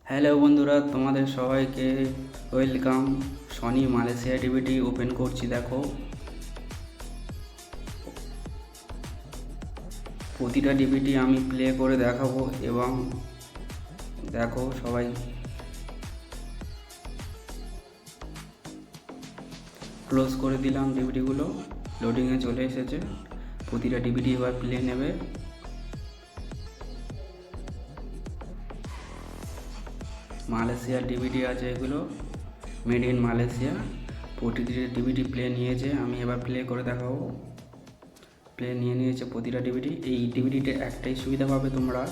Hello বন্ধুরা, তোমাদের সবাইকে welcome. Sony Malaysia DVD open করছি। দেখো, প্রতিটা ডিভিডি আমি প্লে করে দেখাবো এবং দেখো সবাই ক্লোজ করে দিলাম। ডিভিডিগুলো লোডিংয়ে চলে এসেছে। প্রতিটা ডিভিডি এবার প্লে নেবে। মালয়েশিয়ার ডিভিডি আছে, এগুলো মেড ইন মালয়েশিয়া। প্রতিটি ডিভিডি প্লে নিয়েছে, আমি এবার প্লে করে দেখাবো। প্লে নিয়ে নিয়েছে প্রতিটা ডিভিডি। এই ডিভিডিতে একটাই সুবিধা পাবে তোমরা,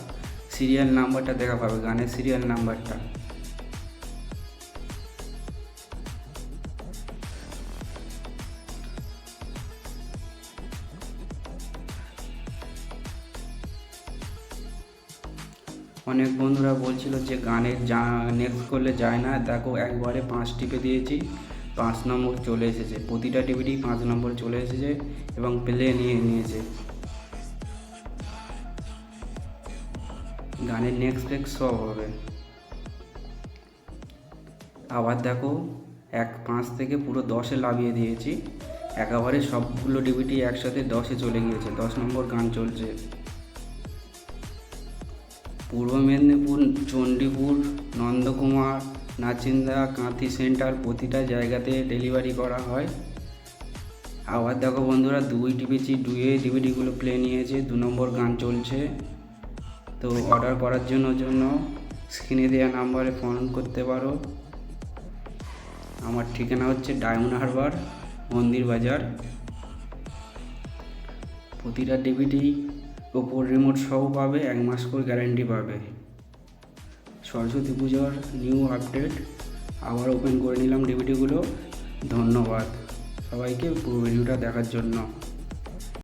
সিরিয়াল নাম্বারটা দেখা পাবে, গানের সিরিয়াল নাম্বারটা। অনেক বন্ধুরা বলছিল যে গানের নেক্সট করলে যায় না। দেখো, একবারে 5 টিপে দিয়েছি, 5 নম্বর চলে এসেছে। প্রতিটা ডিভিডি 5 নম্বর চলে এসেছে এবং প্লে নিয়ে নিয়েছে। গানের নেক্সট সব হবে। আবার দেখো, 5 থেকে পুরো 10-এ লাভিয়ে দিয়েছি। একেবারে সবগুলো ডিভিডি একসাথে 10-এ চলে গিয়েছে। 10 নম্বর গান চলছে। পূর্ব মেদিনীপুর, চণ্ডীপুর, নন্দকুমার, নাচিন্দা, কাঁথি সেন্টার, প্রতিটা জায়গাতে ডেলিভারি করা হয়। আবার দেখো বন্ধুরা, 2 টিপেছি, 2-এ ডিভিডিগুলো প্লে নিয়েছে। 2 নম্বর গান চলছে। তো অর্ডার করার জন্য স্ক্রিনে দেওয়া নাম্বারে ফোন করতে পারো। আমার ঠিকানা হচ্ছে ডায়মন্ড হারবার, মন্দির বাজার। প্রতিটা ডিভিডি ওপর রিমোট সহ পাবে, 1 মাস করে গ্যারান্টি পাবে। সরস্বতী পুজোর নিউ আপডেট। আবার ওপেন করে নিলাম ডিভিডিগুলো। ধন্যবাদ সবাইকে পুরো ভিডিওটা দেখার জন্য।